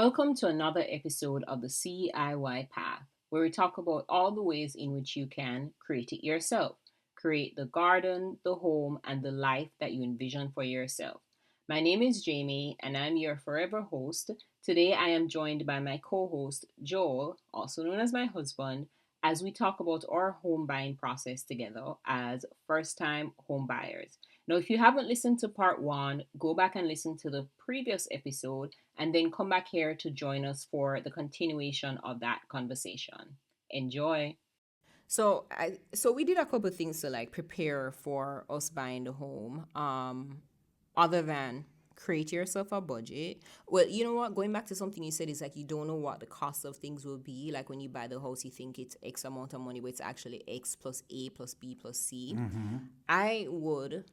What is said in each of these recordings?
Welcome to another episode of the CIY Path, where we talk about all the ways in which you can create it yourself. Create the garden, the home, and the life that you envision for yourself. My name is Jamie, and I'm your forever host. Today, I am joined by my co host, Joel, also known as my husband, as we talk about our home buying process together as first time home buyers. Now, if you haven't listened to part one, go back and listen to the previous episode and then come back here to join us for the continuation of that conversation. Enjoy. So we did a couple of things to like prepare for us buying the home. Other than create yourself a budget. Well, you know what? Going back to something you said is like you don't know what the cost of things will be. Like when you buy the house, you think it's X amount of money, but it's actually X plus A plus B plus C. I would,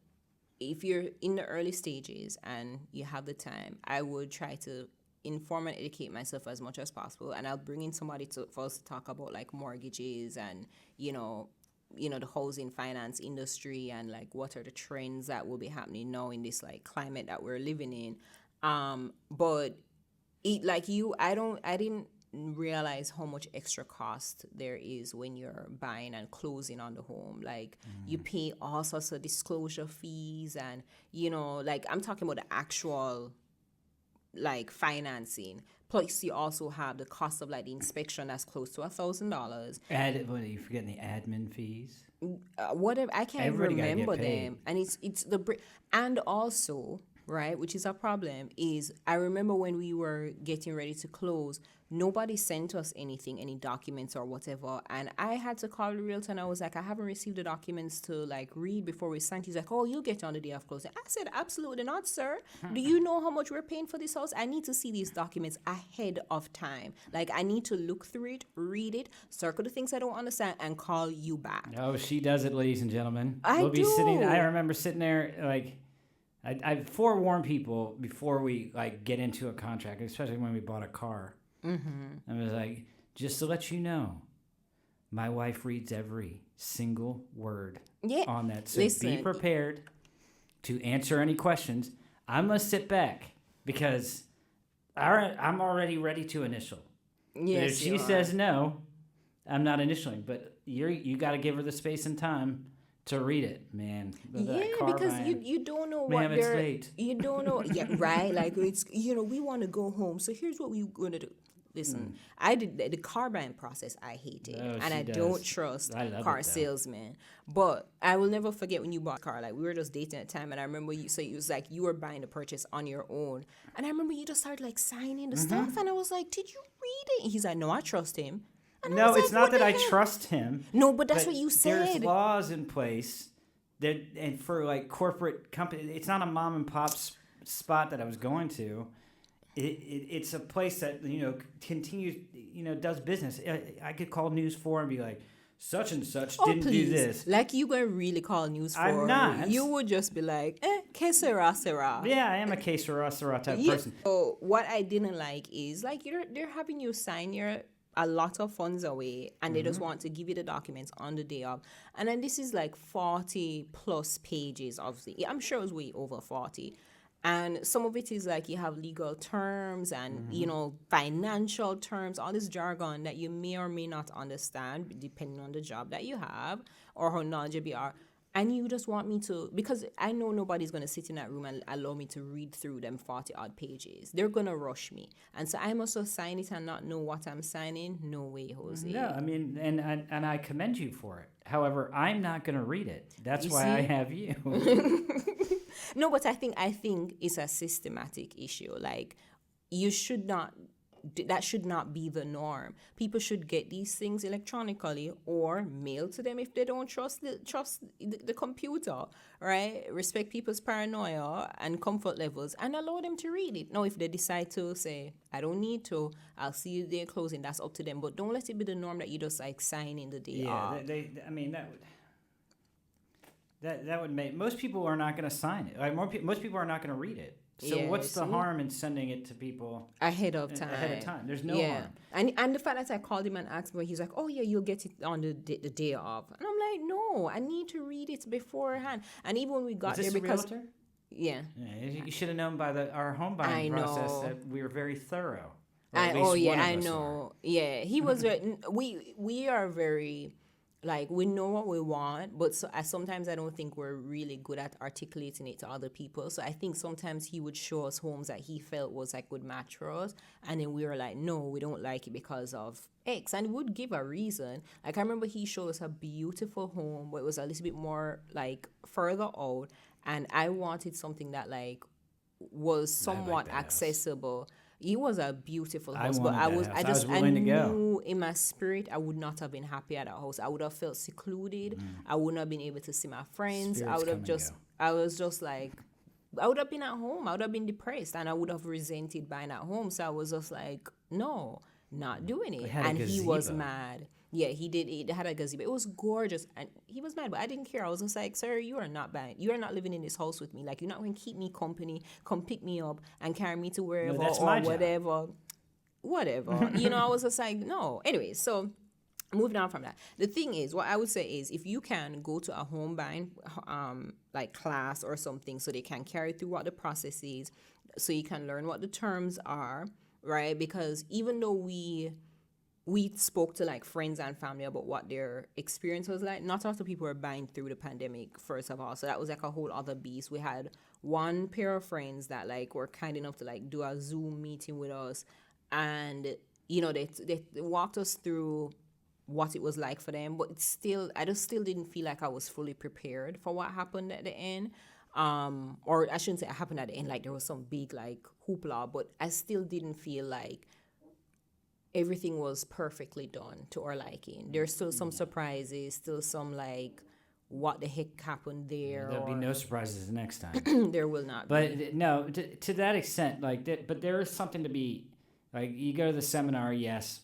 if you're in the early stages and you have the time, I would try to inform and educate myself as much as possible, and I'll bring in somebody for us to talk about like mortgages and the housing finance industry and like what are the trends that will be happening now in this like climate that we're living in. But it like you, I didn't realize how much extra cost there is when you're buying and closing on the home. Like you pay all sorts of disclosure fees, and like I'm talking about the actual like financing. Plus, you also have the cost of like the inspection that's close to $1,000. What are you forgetting the admin fees? Whatever, I can't Everybody gotta remember get paid. them, and it's and also right, which is a problem. Is I remember when we were getting ready to close, nobody sent us anything, any documents or whatever, and I had to call the realtor and I was like, I haven't received the documents to like read before we signed. He's like, oh, you'll get on the day of closing. I said, absolutely not, sir. Do you know how much we're paying for this house? I need to see these documents ahead of time. Like I need to look through it, read it, circle the things I don't understand, and call you back. Oh, she does it, ladies and gentlemen. I We'll be sitting. do. I remember sitting there like. I forewarn people before we like get into a contract, especially when we bought a car. I was like, just to let you know, my wife reads every single word on that. So Listen, be prepared to answer any questions. I'm gonna sit back because I'm already ready to initial. yes, But if she says no, I'm not initialing. But you got to give her the space and time to read it, man. yeah, because you don't know what Ma'am, it's they're late. you don't know yeah right, like it's we want to go home, so here's what we're gonna do. Listen, I did the car buying process. I hate it, Oh, and she I does. don't trust I love car it, though. salesmen. But I will never forget when you bought a car. Like we were just dating at the time, and I remember you. So it was like you were buying the purchase on your own, and I remember you just started like signing the stuff, and I was like, "Did you read it?" And he's like, "No, I trust him." And I No, was it's like, not "What that the I hell?" trust him. No, but that's but what you There's said. laws in place that, and for like corporate company, it's not a mom and pop spot that I was going to. It's a place that continues does business. I could call News 4 and be like, such and such didn't Please. do this. Like you gonna really call news for? I'm not. You would just be like, que sera, sera. Yeah, I am a que sera sera type Yeah. person. So what I didn't like is like they're having you sign a lot of funds away, and they just want to give you the documents on the day of. And then this is like 40 plus pages of I'm sure it was way over 40. And some of it is like you have legal terms and financial terms, all this jargon that you may or may not understand depending on the job that you have or how knowledgeable you are. And you just want me to, because I know nobody's going to sit in that room and allow me to read through them 40 odd pages. They're going to rush me. And so I must just sign it and not know what I'm signing. No way, Jose. No, I mean, and I commend you for it. However, I'm not going to read it. That's You why see? I have you. No, but I think it's a systematic issue. Like you should not that should not be the norm. People should get these things electronically or mail to them if they don't trust the computer, right? Respect people's paranoia and comfort levels and allow them to read it. Now, if they decide to say, I don't need to, I'll see you there closing, that's up to them. But don't let it be the norm that you just like sign in the day off. I mean, that would make most people are not going to sign it. Like most people are not going to read it. So what's the harm in sending it to people ahead of time? There's no harm. And the fact that I called him and asked him, he's like, oh yeah, you'll get it on the day of. And I'm like, no, I need to read it beforehand. And even when we got there, because a realtor? Yeah. You should have known by our home buying process that we were very thorough. or at Oh least one yeah, of I us are. know. Yeah, he was we are very, like, we know what we want, but sometimes I don't think we're really good at articulating it to other people. So I think sometimes he would show us homes that he felt was like good match for us, and then we were like, no, we don't like it because of X, and he would give a reason. Like, I remember he showed us a beautiful home, but it was a little bit more like further out, and I wanted something that like was I like somewhat that house. accessible. It was a beautiful I house, but wanted that house. I was I willing to go. knew in my spirit I would not have been happy at that house. I would have felt secluded. I wouldn't have been able to see my friends. Spirits come and go. I was just like, I would have been at home. I would have been depressed and I would have resented buying at home. So I was just like, no, not doing It it. had a And he was gazebo. mad. Yeah, he did. It had a gazebo. It was gorgeous, and he was mad, but I didn't care. I was just like, "Sir, you are not buying. You are not living in this house with me. Like, you're not going to keep me company. Come pick me up and carry me to No, wherever that's or my job. whatever, whatever." I was just like, "No." Anyway, so moving on from that, the thing is, what I would say is, if you can go to a home buying like class or something, so they can carry through what the process is, so you can learn what the terms are, right? Because even though we spoke to like friends and family about what their experience was like. Not a lot of people were buying through the pandemic, first of all. So that was like a whole other beast. We had one pair of friends that like were kind enough to like do a Zoom meeting with us, and they walked us through what it was like for them. But it's still, I just still didn't feel like I was fully prepared for what happened at the end. Or I shouldn't say it happened at the end like there was some big like hoopla, but I still didn't feel like everything was perfectly done to our liking. There's still some surprises, still some like, what the heck happened Yeah, there, there'll be or no surprises the next time. there will not But be. no, to that extent, like, but there is something to be, like, you go to the seminar, yes,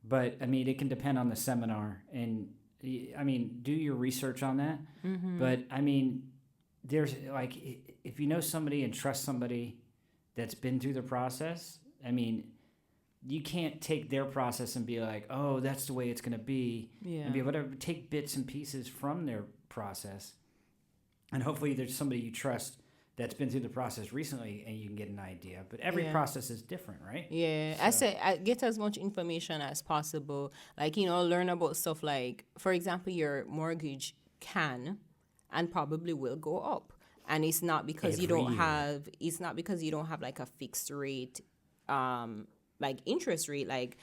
but I mean, it can depend on the seminar, and I mean, do your research on that. But I mean, there's like, if you know somebody and trust somebody that's been through the process, I mean, you can't take their process and be like, oh, that's the way it's going to be, and Yeah. be whatever. Take bits and pieces from their process, and hopefully there's somebody you trust that's been through the process recently, and you can get an idea. But every Yeah. process is different, right? Yeah, I So say I get as much information as possible. Like, learn about stuff like, for example, your mortgage can and probably will go up. And every year, it's not because you don't have like a fixed rate like interest rate. Like,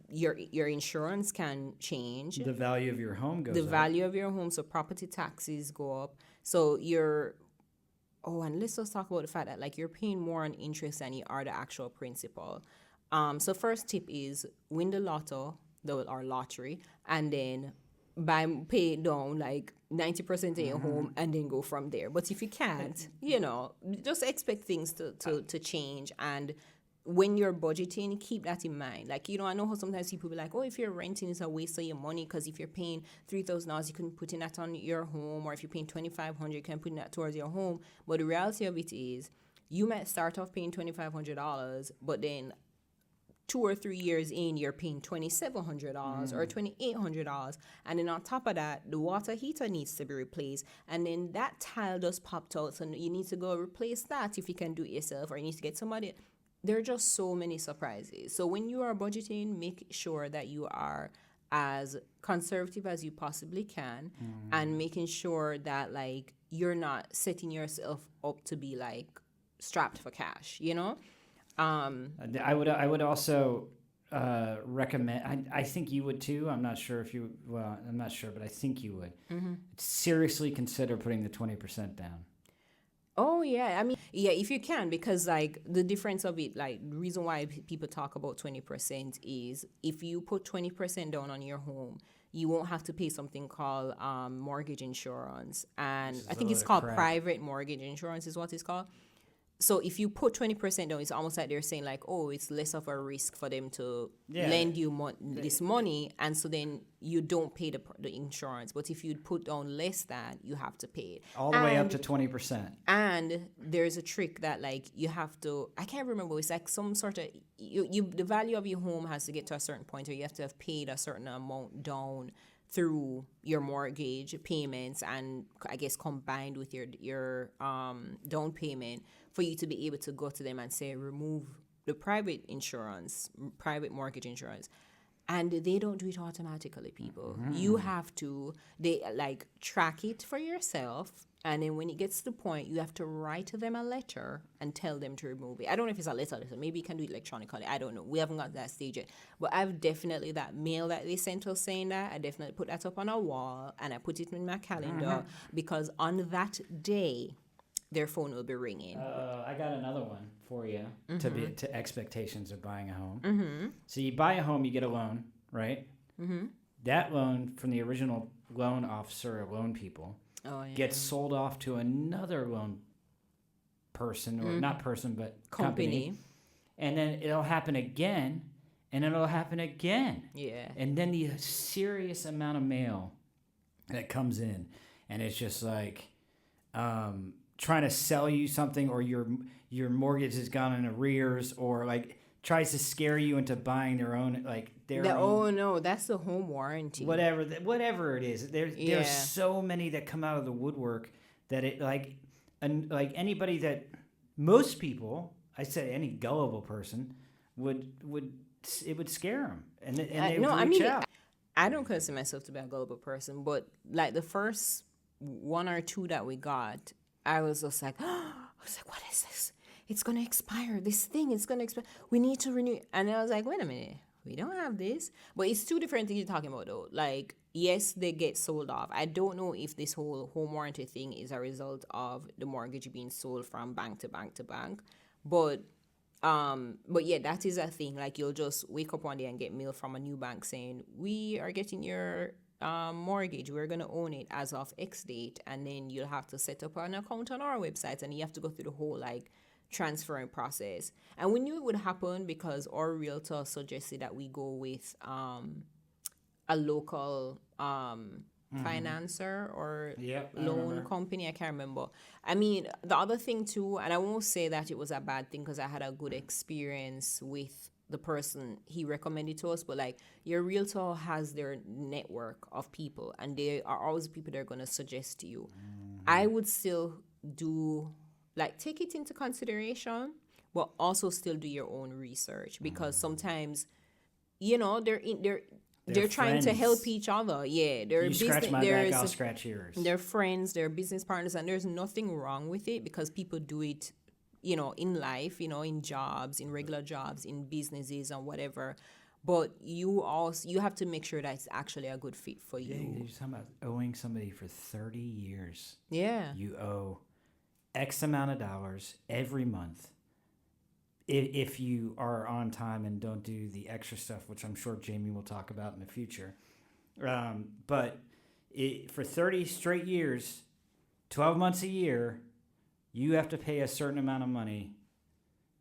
your insurance can change, the value of your home the goes up. value of your home, so property taxes go up. So you're Oh, and let's just talk about the fact that like you're paying more on interest than you are the actual principal. So first tip is win the lotto, or lottery, and then pay down like 90% of your home and then go from there. But if you can't, just expect things to change. And when you're budgeting, keep that in mind. Like, I know how sometimes people be like, oh, if you're renting, it's a waste of your money, because if you're paying $3,000, you can put in that on your home, or if you're paying $2,500, you can put in that towards your home. But the reality of it is, you might start off paying $2,500, but then 2 or 3 years in, you're paying $2,700 or $2,800, and then on top of that, the water heater needs to be replaced, and then that tile just popped out, so you need to go replace that if you can do it yourself, or you need to get somebody. There are just so many surprises. So when you are budgeting, make sure that you are as conservative as you possibly can, and making sure that like you're not setting yourself up to be like strapped for cash, I would also recommend. I think you would too. I'm not sure if you. Well, I'm not sure, but I think you would seriously consider putting the 20% down. Oh yeah, I mean, yeah, if you can, because like the difference of it, like the reason why people talk about 20% is, if you put 20% down on your home, you won't have to pay something called mortgage insurance, and This I is a think load it's of called crap. private mortgage insurance is what it's called. So if you put 20% down, it's almost like they're saying like, oh, it's less of a risk for them to Yeah, lend you this money, and so then you don't pay the insurance. But if you put down less than, you have to pay it. all the way up to And 20%. and there's a trick that like you have to, I can't remember, it's like some sort of, the value of your home has to get to a certain point, or you have to have paid a certain amount down through your mortgage payments, and I guess combined with your down payment, for you to be able to go to them and say remove the private insurance, private mortgage insurance, and they don't do it automatically, people. You have to, they like track it for yourself, and then when it gets to the point, you have to write them a letter and tell them to remove it. I don't know if it's a letter, maybe you can do it electronically, I don't know, we haven't got to that stage yet. But I've definitely, that mail that they sent us saying that, I definitely put that up on a wall and I put it in my calendar, because on that day their phone will be ringing. I got another one for you to expectations of buying a home. So you buy a home, you get a loan, right? That loan from the original loan officer or loan people gets sold off to another loan person, or not person, but company. And then it'll happen again, and it'll happen again. Yeah. And then the serious amount of mail that comes in, and it's just like trying to sell you something, or your mortgage has gone in arrears, or like tries to scare you into buying their own, like their own. Oh no, that's the home warranty. Whatever it is, there's so many that come out of the woodwork that it like anybody that, most people, I said any gullible person would it would scare them, and they would reach out. I don't consider myself to be a gullible person, but like the first one or two that we got, I was just like, what is this? It's going to expire. This thing is going to expire. We need to renew. And I was like, wait a minute. We don't have this. But it's two different things you're talking about, though. Like, yes, they get sold off. I don't know if this whole home warranty thing is a result of the mortgage being sold from bank to bank to bank. But yeah, that is a thing. Like, you'll just wake up one day and get mail from a new bank saying, we are getting your mortgage, we're going to own it as of X date, and then you'll have to set up an account on our website, and you have to go through the whole like transferring process. And we knew it would happen because our realtor suggested that we go with a local financer or loan company. I can't remember. I mean, the other thing too, and I won't say that it was a bad thing because I had a good experience with the person he recommended to us, but like your realtor has their network of people, and they are always people they're going to suggest to you. I would still do, like, take it into consideration, but also still do your own research, because sometimes, you know, they're trying to help each other. Yeah, they're you scratch my back, I'll scratch yours. They're friends, they're business partners, and there's nothing wrong with it because people do it, you know, in life, you know, in jobs, in regular jobs, in businesses and whatever. But you have to make sure that it's actually a good fit for you. Yeah, you're talking about owing somebody for 30 years. Yeah. You owe X amount of dollars every month if you are on time and don't do the extra stuff, which I'm sure Jamie will talk about in the future. But for 30 straight years, 12 months a year, you have to pay a certain amount of money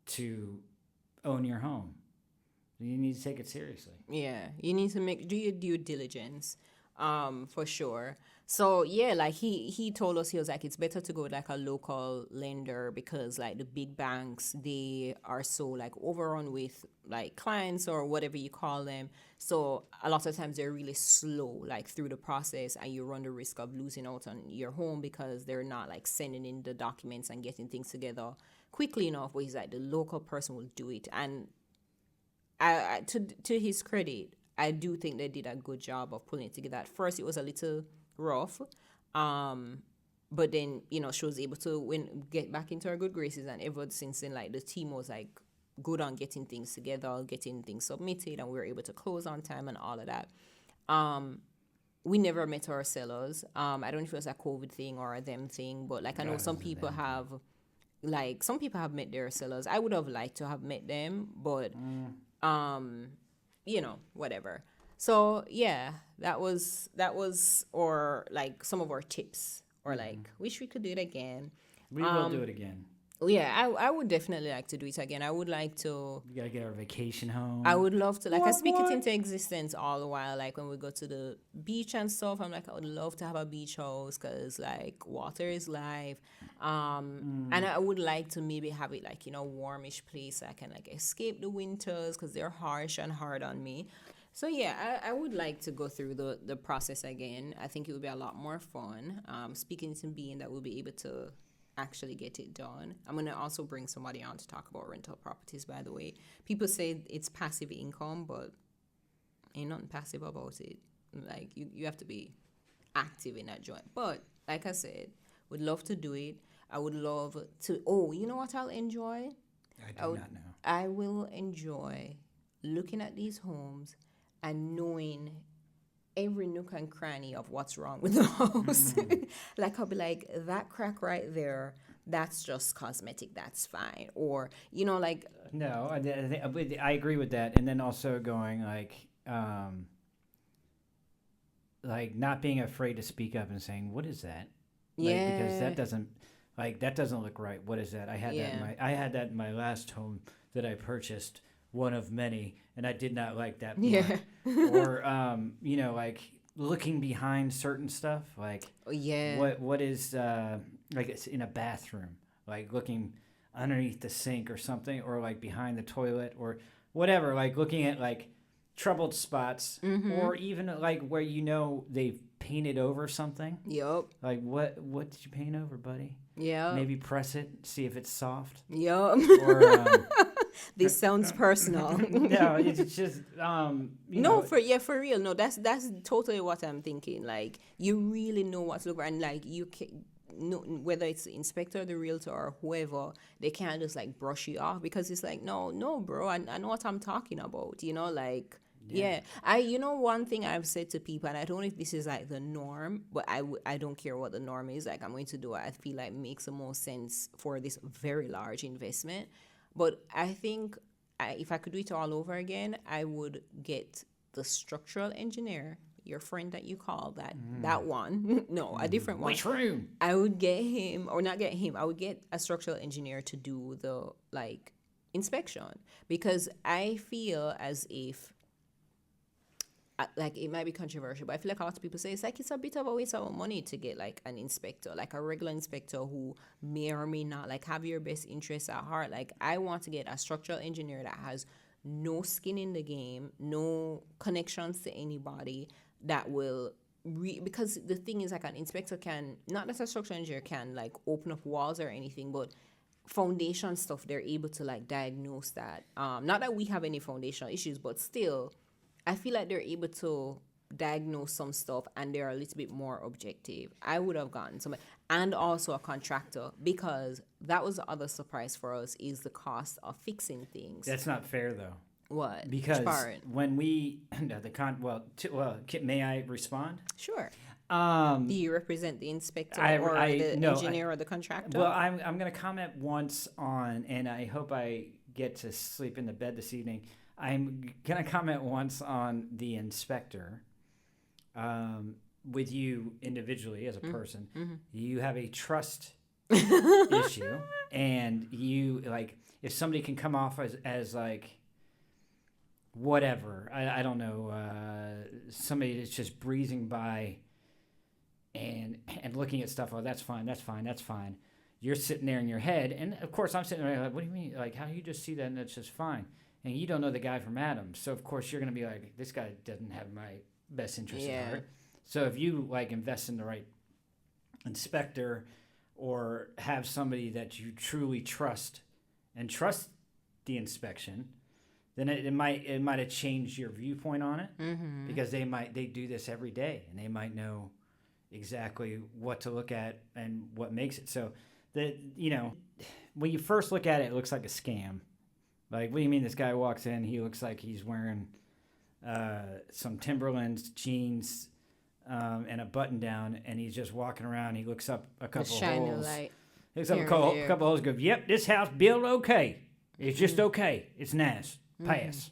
to own your home. You need to take it seriously. Yeah, you need to do your due diligence, for sure. So yeah, like he told us, he was like, it's better to go with like a local lender because like the big banks, they are so like overrun with like clients or whatever you call them. So a lot of times they're really slow like through the process, and you run the risk of losing out on your home because they're not like sending in the documents and getting things together quickly enough. But he's like, the local person will do it. And to his credit, I do think they did a good job of pulling it together. At first, it was a little rough, but then, you know, she was able to get back into her good graces, and ever since then, like, the team was like good on getting things together, getting things submitted, and we were able to close on time and all of that. We never met our sellers. I don't know if it was a COVID thing or a them thing, but like I know some people have met their sellers. I would have liked to have met them, but you know, whatever. So yeah, that was or like some of our tips, or like wish we could do it again. We will do it again. Yeah, I would definitely like to do it again. I would like to. We gotta get our vacation home. I would love to. Like, I speak it into existence all the while. Like, when we go to the beach and stuff, I'm like, I would love to have a beach house because, like, water is life. And I would like to maybe have it, like, you know, warmish place so I can, like, escape the winters because they're harsh and hard on me. So, yeah, I would like to go through the process again. I think it would be a lot more fun. Speaking to being that we'll be able to actually get it done. I'm going to also bring somebody on to talk about rental properties, by the way. People say it's passive income, but ain't nothing passive about it. Like, you have to be active in that joint. But like I said, would love to do it. I would love to. Oh, you know what I'll enjoy? I do not know. I will enjoy looking at these homes and knowing every nook and cranny of what's wrong with the house. Like, I'll be like, that crack right there, that's just cosmetic, that's fine. Or, like, No, I agree with that. And then also going like not being afraid to speak up and saying, "What is that?" yeah. Because that doesn't look right. What is that? I had that in my last home that I purchased, one of many, and I did not like that part. Yeah. Or like looking behind certain stuff, like what is like it's in a bathroom, like looking underneath the sink or something, or like behind the toilet or whatever, like looking at like troubled spots, or even like where they've painted over something. Yup. Like what did you paint over, buddy? Yeah. Maybe press it, see if it's soft. Yup. Or This sounds personal. no, it's just for real. No, that's totally what I'm thinking. Like, you really know what to look for, and like you can. No, whether it's the inspector, the realtor, or whoever, they can't just like brush you off, because it's like, no, bro, I know what I'm talking about. Like, yeah. One thing I've said to people, and I don't know if this is like the norm, but I don't care what the norm is. Like, I'm going to do what I feel like makes the most sense for this very large investment. But I think if I could do it all over again, I would get the structural engineer, your friend that you call that one. No, a different one. which room? I would get him, or not get him. I would get a structural engineer to do the like inspection, because I feel as if like, it might be controversial, but I feel like a lot of people say it's a bit of a waste of money to get like an inspector, like a regular inspector who may or may not like have your best interests at heart. Like, I want to get a structural engineer that has no skin in the game, no connections to anybody, that will because the thing is, like, an inspector can, not that a structural engineer can like open up walls or anything, but foundation stuff, they're able to like diagnose that. Not that we have any foundational issues, but still, I feel like they're able to diagnose some stuff, and they're a little bit more objective. I would have gotten somebody, and also a contractor, because that was the other surprise for us, is the cost of fixing things. That's not fair though. What? Because Which part? when we may I respond? Sure. Do you represent the inspector or the engineer or the contractor? Well, I'm going to comment once on, and I hope I get to sleep in the bed this evening. I'm going to comment once on the inspector. With you individually as a person, you have a trust issue, and you like, if somebody can come off as like whatever, I don't know, somebody that's just breezing by and looking at stuff. Oh, that's fine. You're sitting there in your head, and of course I'm sitting there like, what do you mean? Like, how do you just see that and that's just fine? And you don't know the guy from Adam, so of course you're gonna be like, this guy doesn't have my best interest at heart. So if you like invest in the right inspector, or have somebody that you truly trust and trust the inspection, then it might have changed your viewpoint on it, because they do this every day, and they might know exactly what to look at and what makes it. So that, when you first look at it, it looks like a scam. Like, what do you mean this guy walks in, he looks like he's wearing some Timberlands jeans and a button down, and he's just walking around. He looks up a couple holes. Light. Looks up a couple holes. Goes, yep, this house built okay. It's just okay. It's nice. Pass.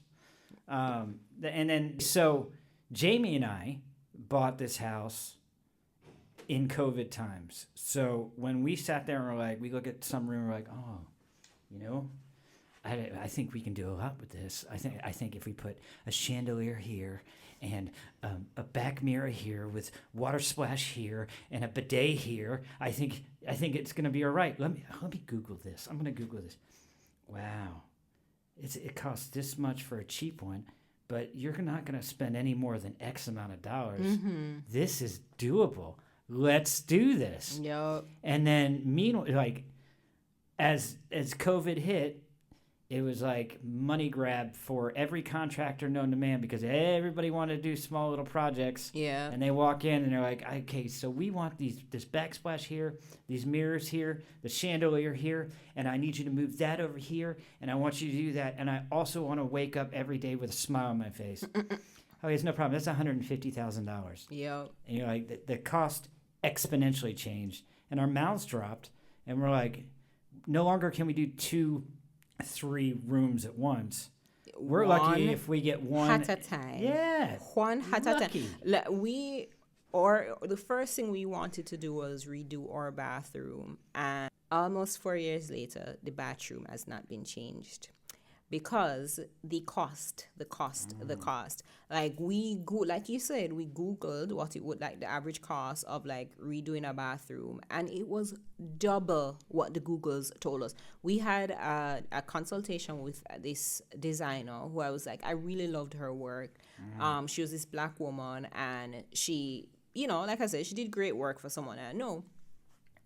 And then so Jamie and I bought this house in COVID times. So when we sat there and we're like, we look at some room, we're like, oh, I think we can do a lot with this. I think if we put a chandelier here and a back mirror here with water splash here and a bidet here, I think it's going to be all right. Let me Google this. I'm going to Google this. Wow, it costs this much for a cheap one, but you're not going to spend any more than X amount of dollars. This is doable. let's do this. Yep. And then meanwhile, like as COVID hit, it was like money grab for every contractor known to man because everybody wanted to do small little projects. Yeah. And they walk in and they're like, okay, so we want this backsplash here, these mirrors here, the chandelier here, and I need you to move that over here, and I want you to do that, and I also want to wake up every day with a smile on my face. Okay, it's no problem. That's $150,000. Yep. And you're like, the cost exponentially changed, and our mouths dropped, and we're like, no longer can we do 2-3 rooms at once. We're lucky if we get one at a time. Yeah, one at a lucky. time. The first thing we wanted to do was redo our bathroom, and almost 4 years later, the bathroom has not been changed. Because the cost. Like like you said, we Googled what it would like the average cost of like redoing a bathroom, and it was double what the Googles told us. We had a consultation with this designer who I was like, I really loved her work. She was this Black woman, and she, like I said, she did great work for someone I know.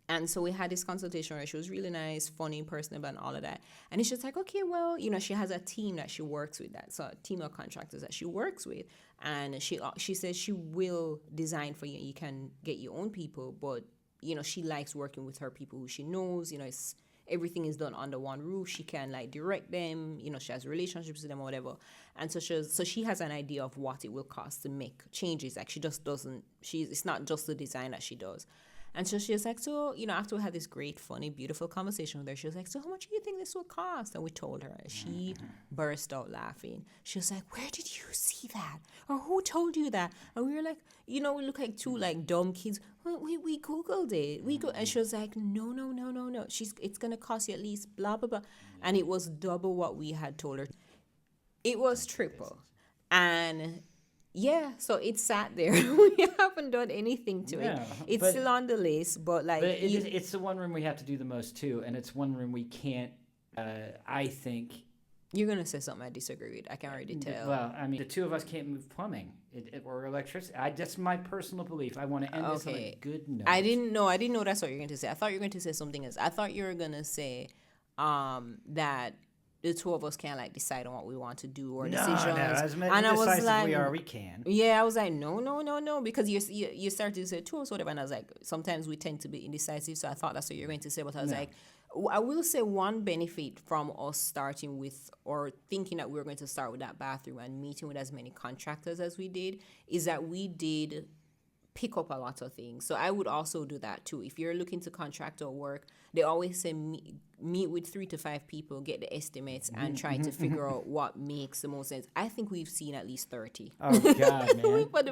And so we had this consultation where she was really nice, funny, personable, and all of that. And it's just like, okay, well, she has a team that she works with, a team of contractors that she works with. And she says she will design for you. You can get your own people, but, she likes working with her people who she knows. Everything is done under one roof. She can like direct them. She has relationships with them or whatever. And so she has an idea of what it will cost to make changes. Like she just doesn't. It's not just the design that she does. And so she was like, after we had this great, funny, beautiful conversation with her, she was like, so how much do you think this will cost? And we told her. She burst out laughing. She was like, where did you see that? Or who told you that? And we were like, we look like two like dumb kids. Well, we Googled it. And she was like, no. It's going to cost you at least blah, blah, blah. And it was double what we had told her. It was triple. And yeah, so it sat there. We haven't done anything to it. It's still on the list, but like... But it's the one room we have to do the most too, and it's one room we can't, I think... You're going to say something I disagree with. I can already tell. Well, I mean, the two of us can't move plumbing or electricity. That's my personal belief. I want to end this on a good note. I didn't know that's what you're going to say. I thought you were going to say something else. I thought you were going to say that... the two of us can't like decide on what we want to do or decisions. No, and I was like, we can. Yeah, I was like, no, because you started to say two or whatever, and I was like, sometimes we tend to be indecisive, so I thought that's what you're going to say, but I was like, I will say one benefit from us starting with or thinking that we were going to start with that bathroom and meeting with as many contractors as we did is that we did pick up a lot of things. So I would also do that too. If you're looking to contractor work, they always say meet with 3 to 5 people, get the estimates, and try to figure out what makes the most sense. I think we've seen at least 30. Oh God,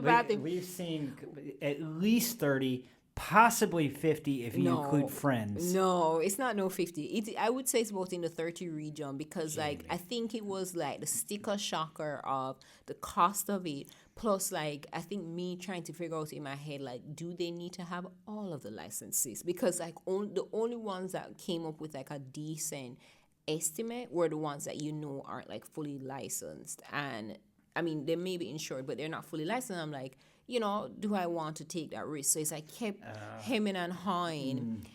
man! We've seen at least 30. Possibly 50 if you include friends. No, it's not 50. I would say it's about in the 30 region because like I think it was like the sticker shocker of the cost of it. Plus like I think me trying to figure out in my head like do they need to have all of the licenses? Because like the only ones that came up with like a decent estimate were the ones that aren't like fully licensed. And I mean they may be insured but they're not fully licensed. I'm like, do I want to take that risk? So it's like kept hemming and hawing.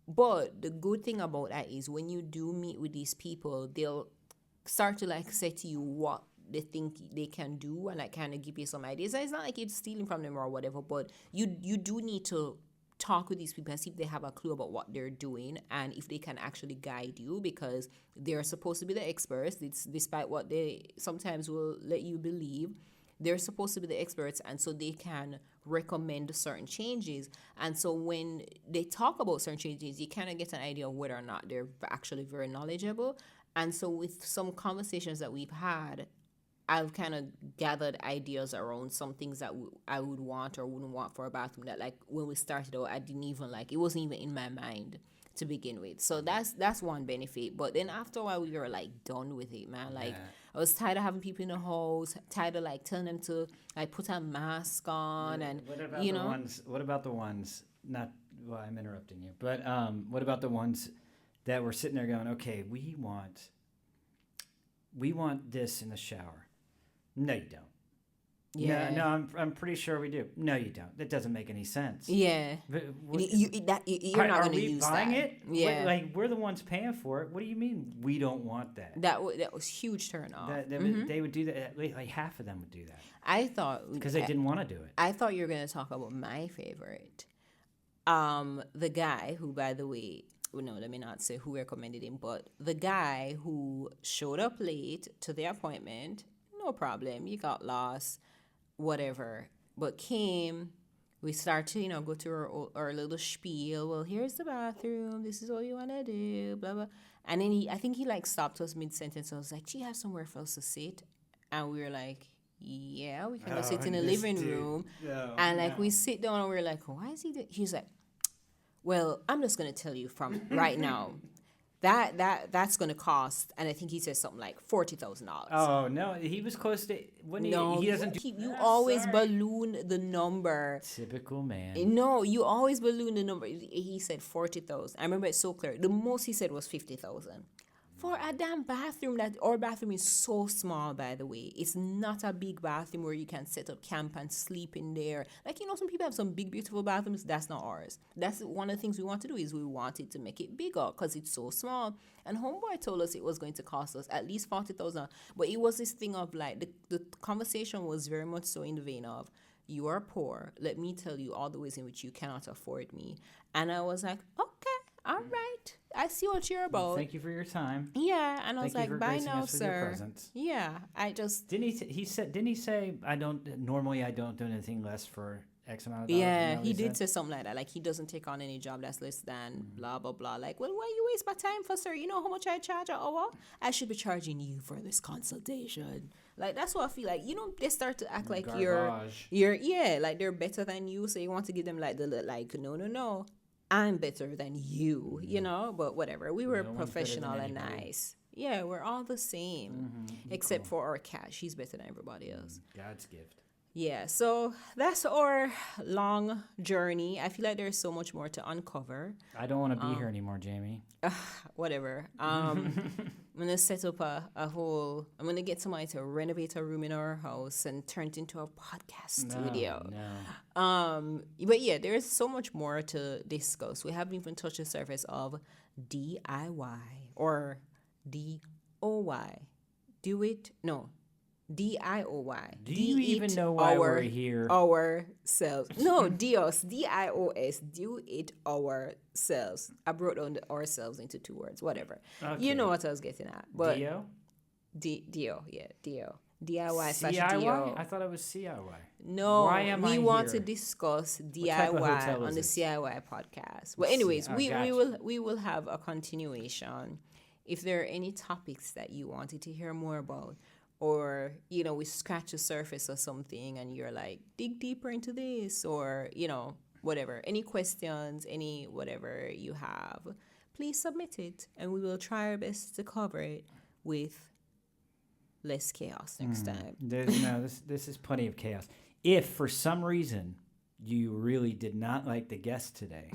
But the good thing about that is when you do meet with these people, they'll start to like say to you what they think they can do and like kind of give you some ideas. It's not like you're stealing from them or whatever, but you do need to talk with these people and see if they have a clue about what they're doing and if they can actually guide you because they're supposed to be the experts. It's despite what they sometimes will let you believe. They're supposed to be the experts, and so they can recommend certain changes. And so when they talk about certain changes, you kind of get an idea of whether or not they're actually very knowledgeable. And so with some conversations that we've had, I've kind of gathered ideas around some things that I would want or wouldn't want for a bathroom that, like, when we started out, I didn't even, like, it wasn't even in my mind to begin with. So that's one benefit. But then after a while, we were, like, done with it, man. Like, I was tired of having people in the house, tired of, like, telling them to, like, put a mask on and, What about the ones, I'm interrupting you, but what about the ones that were sitting there going, okay, we want this in the shower. No, you don't. Yeah. No, I'm pretty sure we do. No, you don't. That doesn't make any sense. Yeah. But You're not are going to we use buying that. it? Yeah. Like we're the ones paying for it. What do you mean we don't want that? That was huge turn off. They would do that. Like half of them would do that I thought because they didn't want to do it. I thought you were going to talk about my favorite. The guy who, by the way, well, no, let me not say who recommended him, but the guy who showed up late to the appointment, no problem, you got lost, whatever, but came. We start to, go to our little spiel. Well, here's the bathroom. This is all you want to do, blah, blah. And then I think he like stopped us mid sentence. I was like, do you have somewhere for us to sit? And we were like, yeah, we can go sit in the living room. And like we sit down and we're like, why is he doing? He's like, well, I'm just gonna tell you from right now, that's gonna cost, and I think he says something like $40,000. Oh no, he was close to. No, he doesn't. you always balloon the number. Typical man. No, you always balloon the number. He said 40,000. I remember it so clear. The most he said was 50,000. For a damn bathroom, that our bathroom is so small, by the way. It's not a big bathroom where you can set up camp and sleep in there. Like, some people have some big, beautiful bathrooms. That's not ours. That's one of the things we want to do is we wanted to make it bigger because it's so small. And Homeboy told us it was going to cost us at least 40,000. But it was this thing of like, the conversation was very much so in the vein of, you are poor. Let me tell you all the ways in which you cannot afford me. And I was like, okay, all right. I see what you're about. Thank you for your time. Yeah, and I was like, bye now, us with your sir. presence. Yeah, I just Didn't he say I don't do anything less for X amount of dollars? yeah, he did say something like that. Like he doesn't take on any job that's less than blah blah blah. Like, well, why you waste my time for, sir? You know how much I charge an hour? I should be charging you for this consultation. Like that's what I feel like. They start to act like Garbage. you're like they're better than you. So you want to give them like no. I'm better than you, but whatever. We were No one's better than professional and anybody. nice. Yeah, we're all the same, except for our cat. She's better than everybody else. God's gift. Yeah, so that's our long journey. I feel like there's so much more to uncover. I don't want to be here anymore, Jamie. Whatever. I'm gonna set up I'm gonna get somebody to renovate a room in our house and turn it into a podcast studio. No. But yeah, there's so much more to discuss. We haven't even touched the surface of DIY or DOY. Do it? No. DIOY. Do you even know why we're here? Ourselves. No, Dios. DIOS. Do it ourselves. I brought down the ourselves into 2 words. Whatever. Okay. You know what I was getting at. But Dio? Dio. Yeah, Dio. DIY / CIY? Dio. I thought it was CIY. No, Why am I we want here? to discuss type of DIY hotel on is the this? CIY podcast. Well, anyways, gotcha. we will have a continuation. If there are any topics that you wanted to hear more about, or we scratch the surface of something and you're like, dig deeper into this, or whatever, any questions, any whatever you have, please submit it and we will try our best to cover it with less chaos next time. This is plenty of chaos. If for some reason you really did not like the guest today,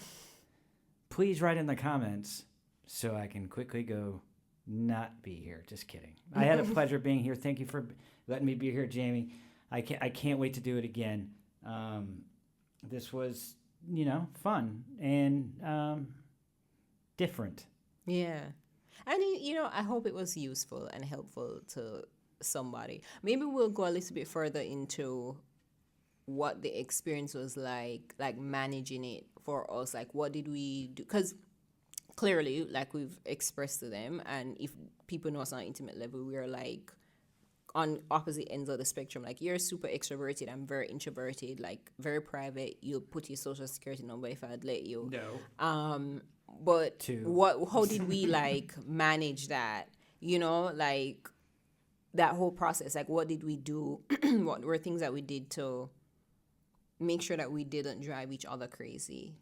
please write in the comments so I can quickly go not be here. Just kidding. I had a pleasure being here. Thank you for letting me be here, Jamie. I can't wait to do it again. This was, fun and different. Yeah. And, I hope it was useful and helpful to somebody. Maybe we'll go a little bit further into what the experience was like managing it for us. Like, what did we do? Because clearly, like we've expressed to them, and if people know us on an intimate level, we are like on opposite ends of the spectrum. Like, you're super extroverted, I'm very introverted, like very private. You'll put your social security number if I'd let you. No. But how did we like manage that? Like that whole process. Like, what did we do? What were things that we did to make sure that we didn't drive each other crazy?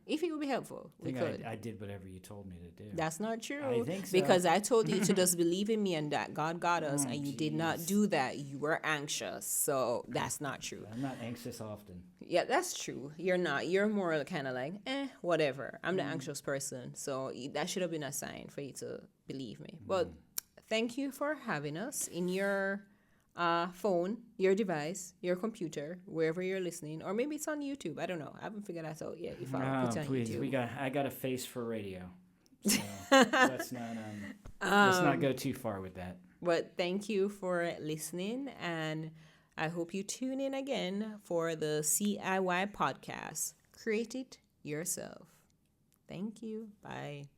If it would be helpful, we could. I did whatever you told me to do. That's not true. I think so. Because I told you to just believe in me and that God got us, and you did not do that. You were anxious. So that's not true. I'm not anxious often. Yeah, that's true. You're not. You're more kind of like, whatever. I'm the anxious person. So that should have been a sign for you to believe me. But thank you for having us in your phone, your device, your computer, wherever you're listening, or maybe it's on YouTube. I don't know. I haven't figured that out yet. If I'll put it on Please, YouTube. I got a face for radio, so let's not go too far with that. But thank you for listening, and I hope you tune in again for the CIY podcast. Create it yourself. Thank you. Bye.